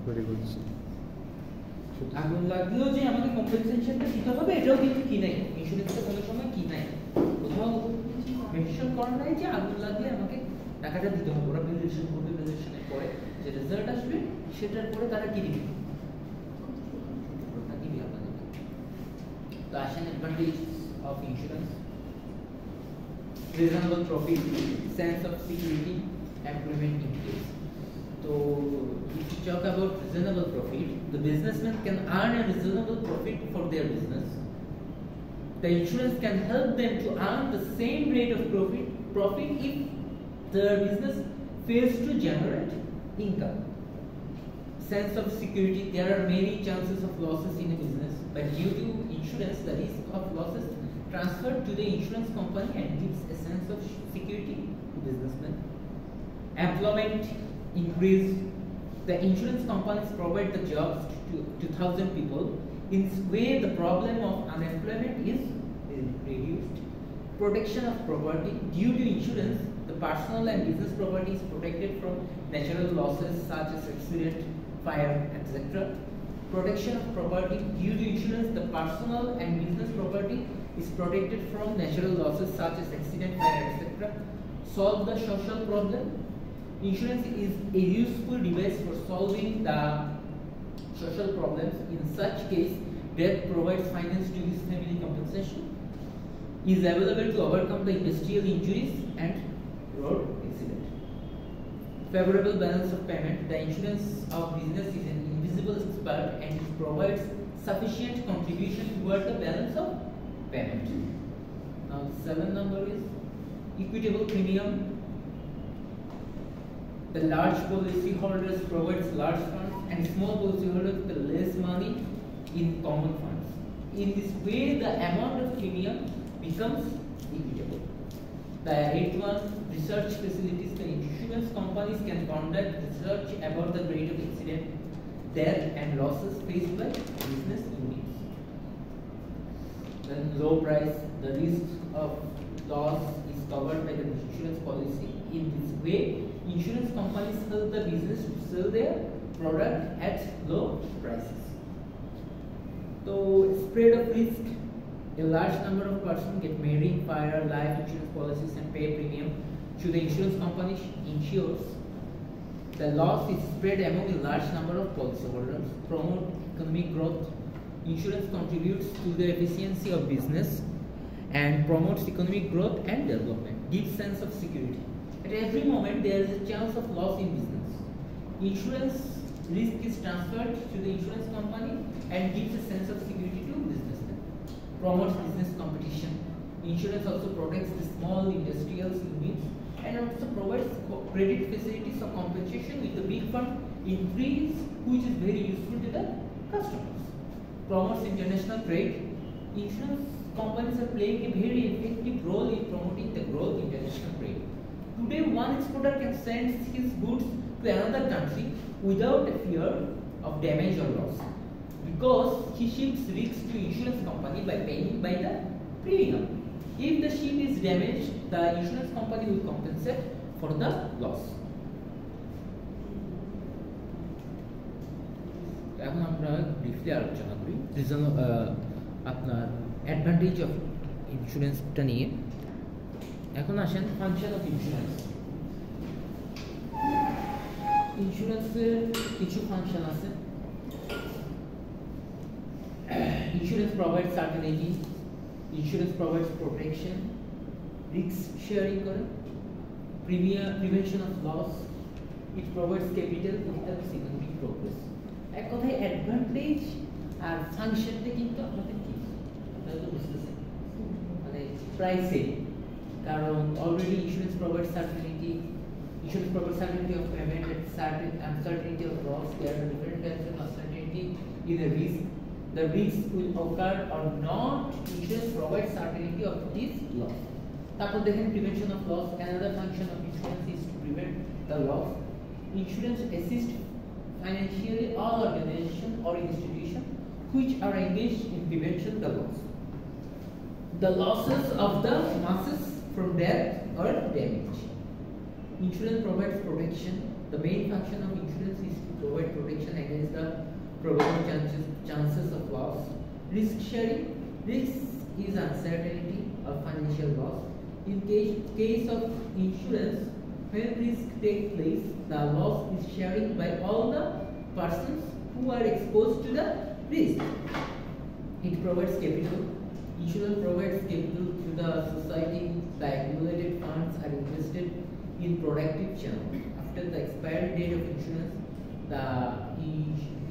Very good. আগুন লাগলেও যে আমাকে কম্পেনসেশনটা দিতে হবে এটাও কিন্তু কি নাই, ইন্স্যুরেন্সটা কোনো সময় কি নাই, কোথাও মেনশন করা নাই যে আগুন লাগলে আমাকে টাকাটা দিতে হবে। ওরা ভ্যালুয়েশন করবে, ভ্যালুয়েশনের পরে যে রেজাল্ট আসবে সেটার পরে তারা কি দিবে, ওটা দিবে আপনাদের। তো আসেন advantage of insurance: reasonable profit, sense of security, employment increase. So if you talk about reasonable profit, the businessman can earn a reasonable profit for their business. The insurance can help them to earn the same rate of profit if their business fails to generate income. Sense of security: there are many chances of losses in a business, but due to insurance, the risk of losses transferred to the insurance company and gives a sense of security to businessmen. Employment increase: the insurance companies provide the jobs to 2,000 people. In this way, the problem of unemployment is reduced. Protection of property: due to insurance, the personal and business property is protected from natural losses such as accident, fire, etc. Protection of property: due to insurance, the personal and business property is protected from natural losses such as accident, fire, etc. Solve the social problem: insurance is a useful device for solving the social problems. In such case, death provides finance to his family compensation, is available to overcome the industrial injuries and road accident. Favorable balance of payment: the insurance of business is an invisible expert and it provides sufficient contribution toward the balance of payment. Now the 7th number is equitable premium. The large policy holders provides large funds and small policy holders with less money in common funds. In this way, the amount of premium becomes equitable. The 8th one, research facilities: the insurance companies can conduct research about the rate of accident, death and losses faced by business units. Then low price: the risk of loss is covered by the insurance policy. In this way, insurance companies help the business to sell their product at low prices. So spread of risk: a large number of persons get married, fire, life insurance policies and pay premium to the insurance company insures. The loss is spread among a large number of policyholders. Promote economic growth: insurance contributes to the efficiency of business and promotes economic growth and development. Gives sense of security: at every moment there is a chance of loss in business. Insurance risk is transferred to the insurance company and gives a sense of security to businessmen. Promotes business competition: insurance also protects the small industrial units and also provides credit facilities or compensation with the big fund increase, which is very useful to the customers. Promotes international trade: insurance companies are playing a very effective role in promoting the growth in international trade. Today, one exporter can send his goods to another country without a fear of damage or loss, because he shifts risks to insurance company by paying by the premium. If the ship is damaged, the insurance company will compensate for the loss. এখন আমরা briefly আলোচনা করি আপনার advantage of ইন্স্যুরেন্সটা নিয়ে। এখন আসেন function of insurance. ইন্স্যুরেন্সের কিছু ফাংশন আছে। Insurance provides certainty, insurance provides protection, risk sharing করে, prevention of loss, it provides capital, it helps economic progress. এক কথায় অ্যাডভান্টেজ আর ফাংশনটা কিন্তু আমাদের কি আপনারা তো বুঝতেছেন, মানে প্রায় সেম। কারণ already insurance provide certainty, insurance provides certainty of payment and certain uncertainty of loss. There are different types of uncertainty in a risk. The risk will occur or not. Insurance provides certainty of this loss. তারপর দেখেন prevention of loss. Another function of insurance is to prevent the loss. Insurance assists financially all organizations or institutions which are engaged in prevention the loss. The losses of the masses from death or damage. Insurance provides protection. The main function of insurance is to provide protection chances of loss. Risk sharing, risk is uncertainty or financial loss. In case of insurance, when risk takes place, the loss is sharing by all the persons who are exposed to the risk. It provides capital. Insurance provides capital to the society. The accumulated funds are invested in productive channels. After the expiry date of insurance, the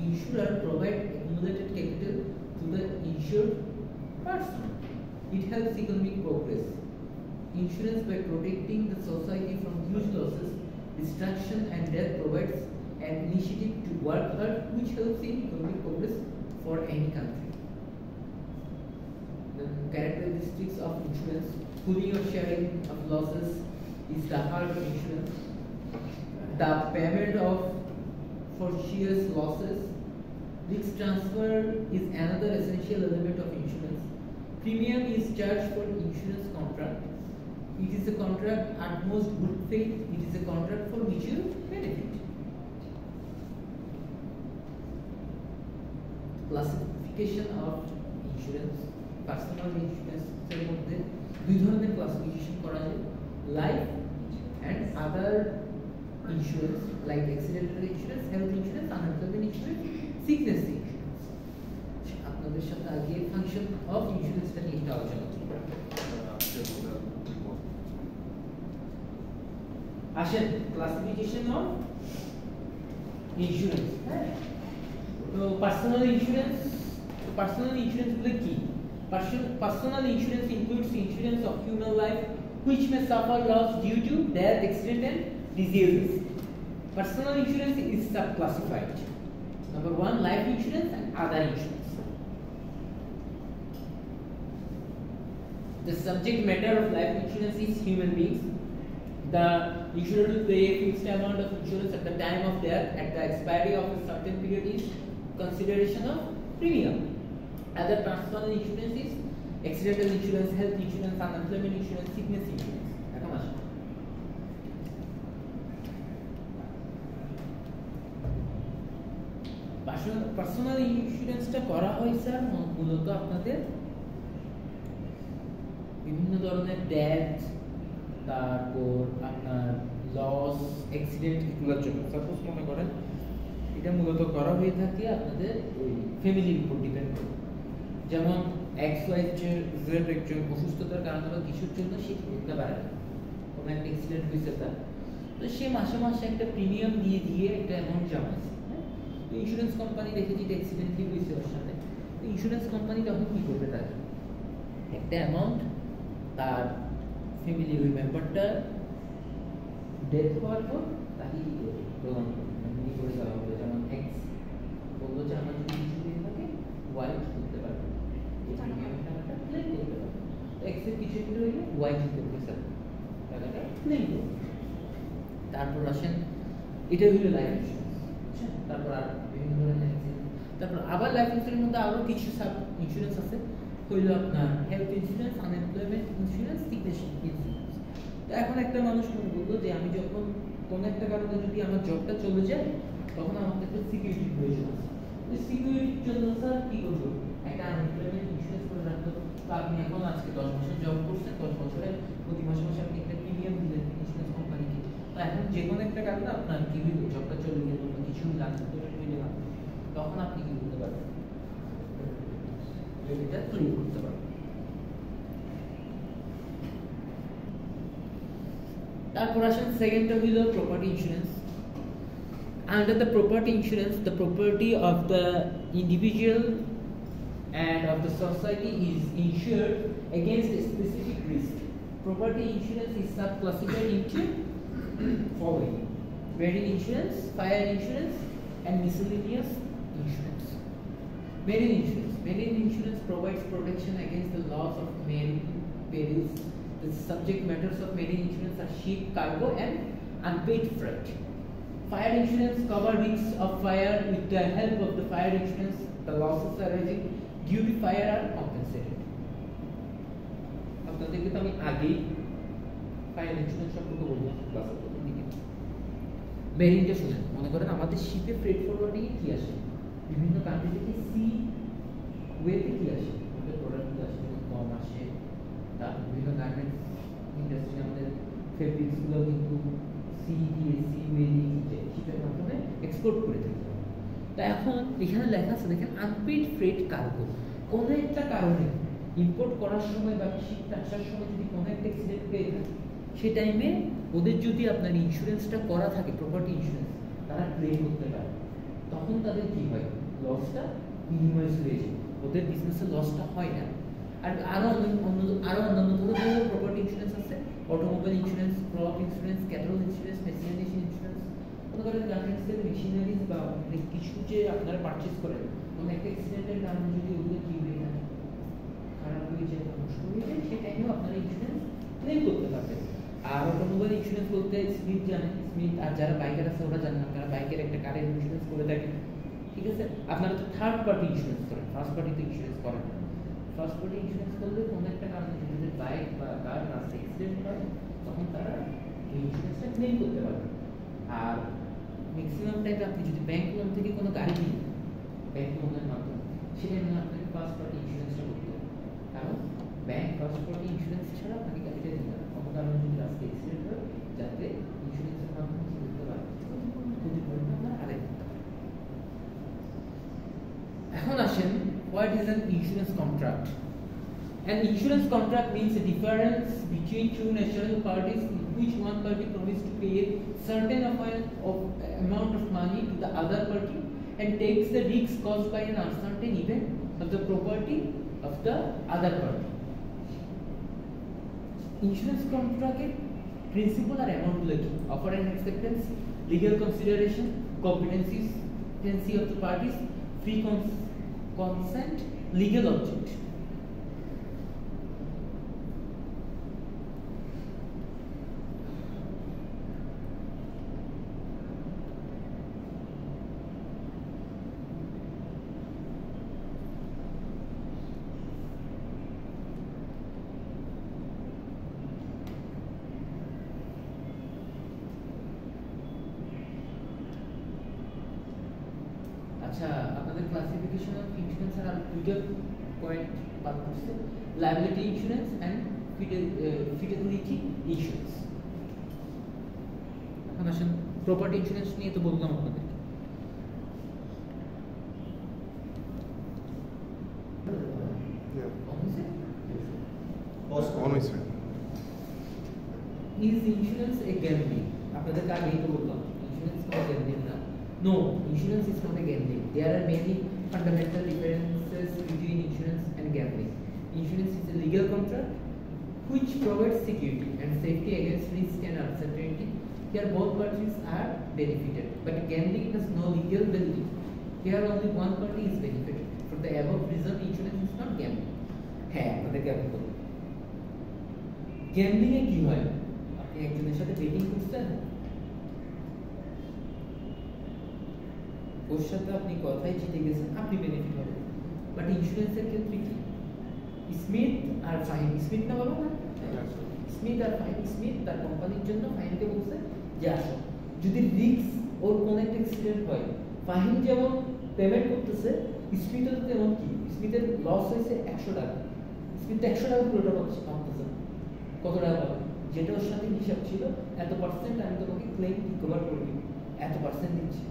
insurer provides accumulated capital to the insured person. It helps economic progress. Insurance, by protecting the society from huge losses, destruction and death, provides an initiative to work hard, which helps in economic progress for any country. The characteristics of insurance: pooling or sharing of losses is the heart of insurance. The payment of fortuitous losses. Risk transfer is another essential element of insurance. Premium is charged for insurance contract. It is a contract at most good faith. It is a contract for mutual benefit. Classification of insurance. Personal insurance এর মধ্যে দুই ধরনের classification করা যায়, life and other insurance like accidental insurance, health insurance, unemployment insurance, sickness insurance. আপনাদের সাথে আগে function of ইন্স্যুরেন্সটা নিয়ে একটু আলোচনা করব। আসেন ক্লাসিফিকেশন অফ ইন্স্যুরেন্স। হ্যাঁ, তো পার্সোনাল ইন্স্যুরেন্স গুলো কি? Personal insurance includes insurance of human life which may suffer loss due to death, accident and diseases. Personal insurance is sub-classified. Number 1, life insurance and other insurance. The subject matter of life insurance is human beings. The insurer will pay a fixed amount of insurance at the time of death. At the expiry of a certain period is consideration of premium. Other personal insurance is accidental insurance, health insurance, unemployment insurance, sickness insurance. এখন আসুন personal ইন্স্যুরেন্সটা করা হয় sir মূলত আপনাদের বিভিন্ন ধরনের death, তারপর আপনার লস, অ্যাক্সিডেন্ট এগুলোর জন্য। সাপোজ মনে করেন এটা মূলত করা হয়ে থাকে আপনাদের ওই ফ্যামিলির উপর ডিপেন্ড করে। যেমন এক্স ওয়াই জেড একজন অসুস্থতার কারণে বা কিছুর জন্য সে করতে পারে না, কোনো একটা অ্যাক্সিডেন্ট হয়েছে তার, তো সে মাসে মাসে একটা প্রিমিয়াম দিয়ে একটা অ্যামাউন্ট জমাচ্ছে। তো ইন্স্যুরেন্স কোম্পানি দেখেছি যে অ্যাক্সিডেন্টলি হয়েছে ওর সাথে, তো ইন্স্যুরেন্স কোম্পানি তখন কী করবে, তার একটা অ্যামাউন্ট তার ফ্যামিলির ওই মেম্বারটা ডেথ হওয়ার পর তাকে প্রদান করে দেওয়া হবে। যেমন এক্স বললো যে আমার যদি কিছু দিয়ে থাকে ওয়াই করতে পারবে, ক্লেম করতে পারবে, এক্সের কিছু একটু হইলে ওয়াই দিতে পারবে স্যার টাকাটা ক্লেম করবে। তারপর আসেন এটা হইল লাইফ ইন্স্যুরেন্স। তারপর আর বিভিন্ন ধরনের তারপর আবার লাইফ ইন্স্যুরেন্সের মধ্যে আরও কিছু সাব ইন্স্যুরেন্স আছে, হইল আপনার health insurance, unemployment insurance, sickness insurance. তো এখন একটা মানুষ মনে বললো যে আমি যখন কোনো একটা কারণে যদি আমার জবটা চলে যায় তখন আমাকে একটা সিকিউরিটির প্রয়োজন আছে। তো সিকিউরিটির জন্য স্যার কী করবো, একটা আনএমপ্লয়মেন্ট ইন্স্যুরেন্স করে রাখতো। তো আপনি এখন আজকে 10 বছর জব করছেন, 10 বছরে প্রতি মাসে মাসে আপনি একটা প্রিমিয়াম দিলেন ইন্স্যুরেন্স কোম্পানিকে। তো এখন যে কোনো একটা কারণে আপনার কি হইল, জবটা চলে গেল বা কিছু হইলে না, তখন আপনি কি করতে পারবেন, এটা ক্লেম করতে পারবেন। তারপর আসেন সেকেন্ডটা হইল property insurance. Under the property insurance, the property of the individual and of the society is insured against a specific risk. Property insurance is sub-classified into following: marine insurance, fire insurance, and miscellaneous insurance. Marine insurance. Marine insurance provides protection against the loss of marine perils. The subject matters of marine insurance are ship, cargo, and unpaid freight. Fire insurance covers risks of fire. With the help of the fire insurance, the losses arising due to fire are compensated. আপনাদেরকে তো আমি আগেই fire insurance সম্পর্কে বলবো ক্লাসের প্রথম দিকে। মেরিনটা শুনেন, মনে করেন আমাদের শিপে ফ্রেট ফরওয়ার্ডিং কি আসে, বিভিন্ন কান্ট্রি থেকে সি ওয়েতে কি আসে, আমাদের প্রোডাক্টগুলো আসে, যেমন গম আসে, তারপর বিভিন্ন গার্মেন্টস ইন্ডাস্ট্রি আমাদের ফেব্রিক্সগুলো কিন্তু সি দিয়ে সি ওয়ে দিয়ে শিপের মাধ্যমে এক্সপোর্ট করে থাকি। তো এখন এখানে লেখা আছে দেখেন আনপেইড ফ্রেট কার্গো, কোনো একটা কারণে ইম্পোর্ট করার সময় বা শিপটা আসার সময় যদি কোনো একটা অ্যাক্সিডেন্ট হয়ে যায়, সেই টাইমে ওদের যদি আপনার ইন্স্যুরেন্সটা করা থাকে, প্রপার্টি ইন্স্যুরেন্স, তারা ক্লেম করতে পারে। তখন তাদের কি হয়, লসটা মিনিমাইজ হয়ে যায়, ওদের বিজনেসের লসটা হয় না। আর অন্যান্য ধরনের প্রপার্টি ইন্স্যুরেন্স আছে, automobile insurance, crop insurance, ক্যাটাল insurance, machineries insurance. কোনো ধরনের গার্মেন্টসের মেশিনারিজ বা কিছু যে আপনারা পারচেজ করেন, কোনো একটা অ্যাক্সিডেন্টের কারণে যদি ওগুলো কি হয়ে যায়, খারাপ হয়ে যায়, নষ্ট হয়ে যায়, সেই টাইমেও আপনারা ইন্স্যুরেন্স ক্লেম করতে পারবেন। আর অটোমোবাইল ইন্স্যুরেন্স বলতে স্মিথ জানেন, স্মিথ, আর যারা বাইকার আছে ওরা জানেন, আপনারা বাইকের একটা কারের ইন্স্যুরেন্স করে থাকেন, ঠিক আছে? আপনারা তো থার্ড পার্টি ইন্স্যুরেন্স করেন, ফার্স্ট পার্টি তো ইন্স্যুরেন্স করেন না। ফার্স্ট পার্টি ইন্স্যুরেন্স করলে কোনো একটা কারণে যদি বাইক বা কার রাস্তায় অ্যাক্সিডেন্ট হয়, তখন তারা এই ইন্স্যুরেন্সটা ক্লেম করতে পারবে। আর ম্যাক্সিমাম টাইমে আপনি যদি ব্যাংক লোন থেকে কোনো গাড়ি কিনেন, ব্যাংক লোনের মাধ্যমে, সেটা নিয়ে আপনাকে ফার্স্ট পার্টি ইন্স্যুরেন্সটা করতে হবে। কারণ ব্যাংক ফার্স্ট পার্টি ইন্স্যুরেন্স ছাড়া আপনাকে গাড়িটা দিতে হবে, কোনো কারণে যদি রাস্তায় অ্যাক্সিডেন্ট হয়, যাতে ইন্স্যুরেন্সের মাধ্যমে কি করতে পারে, ক্ষতিপূরণটা আপনারা আদায় করতে পারেন। এখন আসেন, what is an insurance contract? An insurance contract means a difference between two natural parties in which one party promises to pay a certain amount of money to the other party and takes the risk caused by an uncertain event of the property of the other party. Insurance contract principle are amount like offer and acceptance, legal consideration, competency of the parties, free consent, legal object. আচ্ছা, আপনাদের classification of insurance আর দুইটা point পার করছে, liability insurance and fidelity insurance. এখন আসেন, property insurance নিয়ে তো বললাম আপনাদের। Is insurance a gambling? আপনাদেরকে আগেই তো বললাম, ইন্স্যুরেন্স কোনো গ্যাম্বলিং না। No, insurance is not a gambling. There are many fundamental differences between insurance and gambling. Insurance is a legal contract which provides security and safety against risk and uncertainty. Here both parties are benefited, but gambling has no legal value. Here only one party is benefited. For the above reason, insurance is not gambling. হ্যাঁ, আপনাদেরকে আমি বলি, gambling এ কি হয়, আপনি একজনের সাথে betting করছেন, ওর সাথে আপনি কথাই জিতে গেছেন, আপনি বেনিফিট হবেন। বাট ইন্স্যুরেন্সের ক্ষেত্রে কি, স্মিথ আর ফাহিম, স্মিথ না বলো না, স্মিথ আর ফাহিম, স্মিথ তার কোম্পানির জন্য ফাহিমকে বলছে যে আসো, যদি রিস্ক ওর কোন একটা অ্যাক্সিডেন্ট হয়, ফাহিম যেমন পেমেন্ট করতেছে, স্মিথের তেমন কি, স্মিথের লস হয়েছে 100 টাকা, স্মিথ 100 টাকা পুরোটা পাচ্ছে, কত টাকা পাবে, যেটা ওর সাথে হিসাব ছিল এত পার্সেন্ট আমি তোমাকে ক্লেম রিকভার করে দিব, এত পার্সেন্ট দিচ্ছি।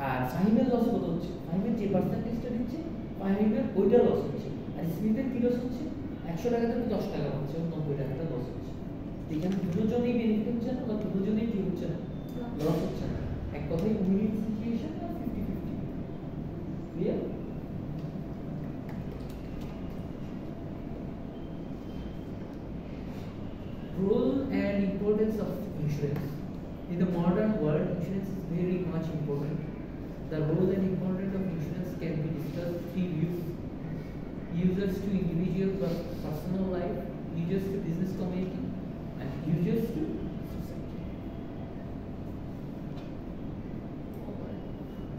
আর ফাহিমের লস কত হচ্ছে, ফাহিমের যে পার্সেন্টেজটা দিচ্ছে ফাহিমের ওইটা লস হচ্ছে, আর স্মিথের কি লস হচ্ছে, 100 টাকা থেকে 10 টাকা হচ্ছে, 90 টাকাটা লস হচ্ছে। এখানে দুজনেই বেনিফিট হচ্ছে না, বা দুজনেই কি হচ্ছে না, লস হচ্ছে না। এক কথায় উইন সিচুয়েশন আর 50-50 clear. Role and importance of insurance. In the modern world, insurance is very much important. The role and importance of insurance can be discussed through users to individual personal life, users to business community, and users to society.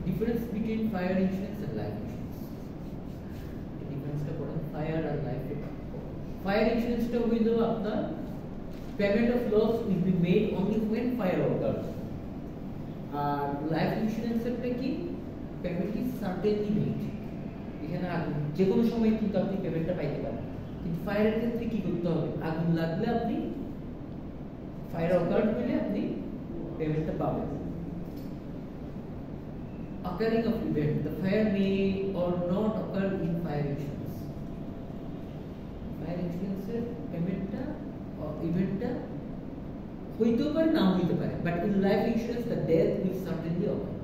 Difference between fire insurance and life insurance. The difference between fire and life insurance. Fire insurance টা হইলো আপনার payment of loss will be made only when fire occurs. আর life ইন্স্যুরেন্সেরটা কি, payment is certainly made, এখানে আগুন যে কোনো সময় কিন্তু আপনি পেমেন্টটা পাইতে পারেন। কিন্তু ফায়ারের ক্ষেত্রে কি করতে হবে, আগুন লাগলে আপনি ফায়ার অকার্ড হলে আপনি পেমেন্টটা পাবেন। Occurring of event, the fire may or not occur in fire insurance. Fire insurance পেমেন্টটা ইভেন্টটা হইতেও পারে না হইতে পারে, but in life insurance the death will certainly occur,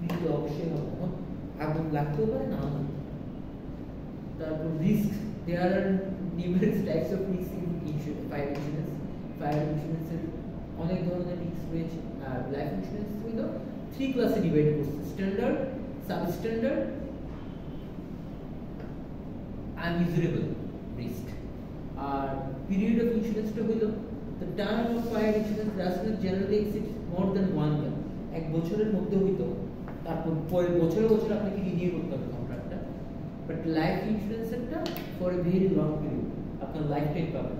মৃত্যু অবশ্যই হবে, আগুন লাগতেও পারে না হতে পারে। তারপর risk, there are numerous types of risk in fire insurance. Fire ইন্স্যুরেন্সের অনেক ধরনের রিস্ক রয়েছে, আর লাইফ ইন্স্যুরেন্স হইলো 3 ক্লাসে ডিভাইড করছে, স্ট্যান্ডার্ড, সাবস্ট্যান্ডার্ড, আনইউজুরেবল রিস্ক। আর পিরিয়ড অফ ইন্স্যুরেন্সটা হইলো the term of fire insurance does not generally exceed more than 1 year, এক বছরের মধ্যে হইতো, তারপর পরে বছরে বছরে আপনাকে রিনিউ করতে হবে কন্ট্রাক্টটা। বাট লাইফ ইন্স্যুরেন্সটা for a very long period, আপনার লাইফ টাইম পাবেন।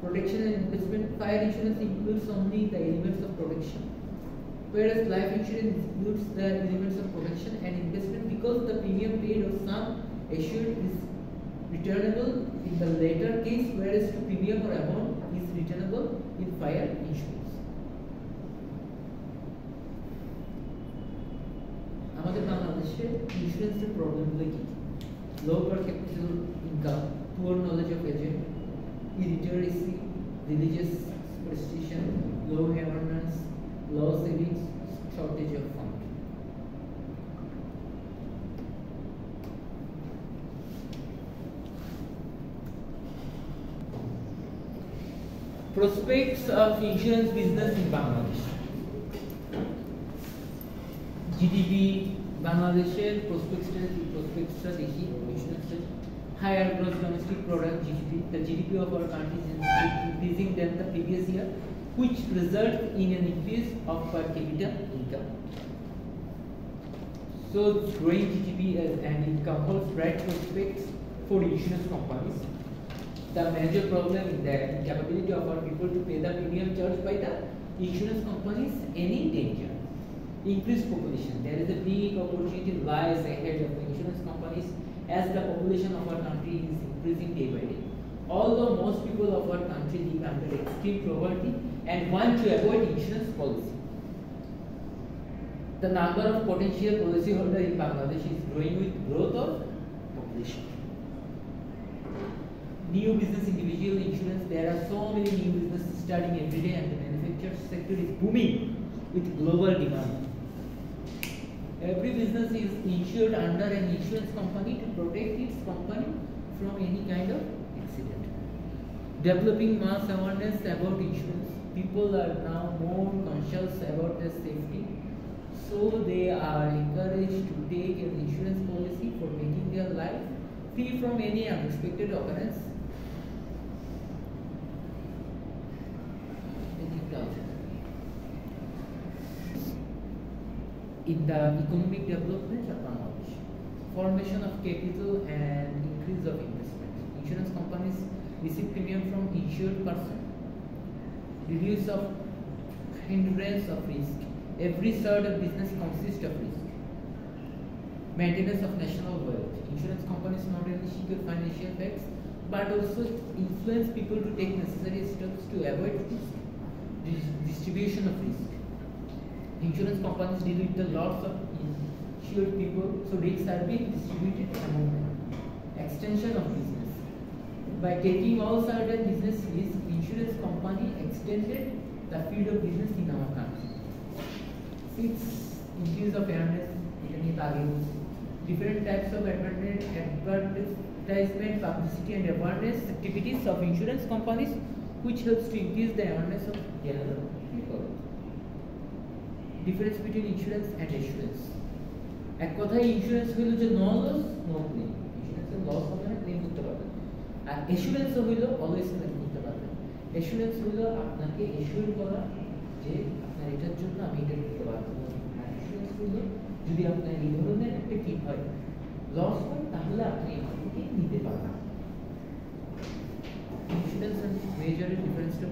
Protection and investment, fire insurance includes only the elements of protection, whereas life insurance includes the elements of protection and investment, because the premium paid or sum assured is returnable in the later case, whereas the premium or amount is returnable in fire insurance. আমাদের বাংলাদেশে ইন্স্যুরেন্সের প্রবলেমগুলো কি? Low per capital income, poor knowledge of agent, illiteracy, religious superstition, low awareness, low savings, shortage of fund. Prospects of insurance business in Bangladesh. GDP বাংলাদেশের prospects দেখি insurance higher gross domestic product GDP. The GDP of our country is increasing than the previous year, which results in an increase of per capita income. So growing GDP and income holds bright prospects for insurance companies. The major problem is that incapability of our people to pay the premium charged by the insurance companies any danger. Increased population. There is a big opportunity lies ahead of the insurance companies as the population of our country is increasing day by day. Although most people of our country live under extreme poverty and want to avoid insurance policy, the number of potential policyholders in Bangladesh is growing with growth of population. New business individual insurance, there are so many new businesses starting every day, and the manufacturing sector is booming with global demand. Every business is insured under an insurance company to protect its company from any kind of accident. Developing mass awareness about insurance, people are now more conscious about their safety, so they are encouraged to take an insurance policy for making their life free from any unexpected occurrence. In the economic development of Bangladesh, formation of capital and increase of investment. Insurance companies receive premium from insured person, reduce of hindrance of risk. Every sort of business consists of risk. Maintenance of national wealth. Insurance companies not only secure financial facts but also influence people to take necessary steps to avoid risk. Distribution of risk. Insurance companies deal with the lots of insured people, so risks are being distributed among them. Extension of business. By taking all certain business risks, insurance company extended the field of business in our country. It's increase of awareness, different types of advertisement, publicity and awareness activities of insurance companies, which helps to increase the awareness of general people. Difference between insurance and assurance. এক কথায় insurance হইল যে no loss no claim, ইন্স্যুরেন্সের loss হবে না, claim করতে পারবেন। আর অ্যাসুরেন্স হইল অলওয়েজ ক্লেম করতে পারবেন। অ্যাসুরেন্স হইল আপনাকে এসিওর করা যে আপনার এটার জন্য আমি এটা দিতে পারবো। আর ইন্স্যুরেন্স হইল যদি আপনার এই ধরনের একটা কি হয়, লস হয়, তাহলে আপনি এখান থেকে নিতে পারবেন। ইন্স্যুরেন্স এন্ড মেজরের ডিফারেন্সটা